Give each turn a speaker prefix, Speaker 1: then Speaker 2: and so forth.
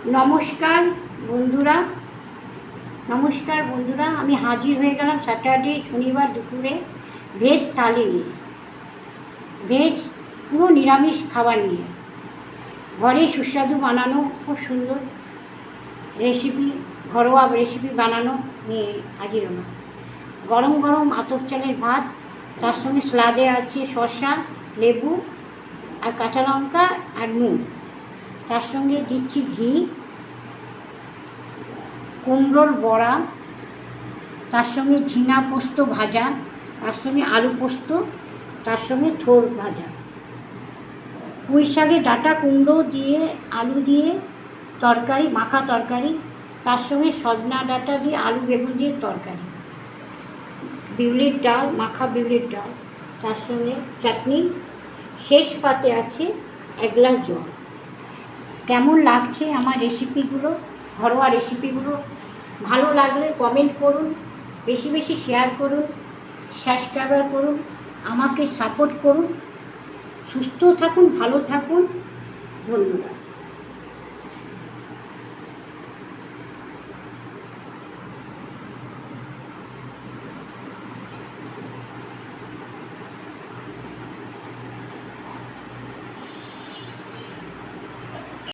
Speaker 1: নমস্কার বন্ধুরা, আমি হাজির হয়ে গেলাম স্যাটারডে শনিবার দুপুরে ভেজ থালি নিয়ে, ভেজ পুরো নিরামিষ খাবার নিয়ে, ঘরে সুস্বাদু বানানো খুব সুন্দর রেসিপি, ঘরোয়া রেসিপি বানানো নিয়ে হাজির হলাম। গরম গরম আতপ চালের ভাত, তার সঙ্গে স্লাদে আছে শসা, লেবু আর কাঁচা লঙ্কা আর নুন, তার সঙ্গে দিচ্ছি ঘি, কুমড়োর বড়া, তার সঙ্গে ঝিঙা পোস্ত ভাজা, তার সঙ্গে আলু পোস্ত, তার সঙ্গে থোড় ভাজা, পুঁই শাকে ডাঁটা কুমড়ো দিয়ে আলু দিয়ে তরকারি, মাখা তরকারি, তার সঙ্গে সজনা ডাঁটা দিয়ে আলু বেগুন দিয়ে তরকারি, বিউলির ডাল, মাখা বিউলির ডাল, তার সঙ্গে চাটনি, শেষ পাতে আছে 1 গ্লাস জল। কেমন লাগছে আমার রেসিপিগুলো, ঘরোয়া রেসিপিগুলো? ভালো লাগলে কমেন্ট করুন, বেশি বেশি শেয়ার করুন, সাবস্ক্রাইব করুন, আমাকে সাপোর্ট করুন। সুস্থ থাকুন, ভালো থাকুন, ধন্যবাদ।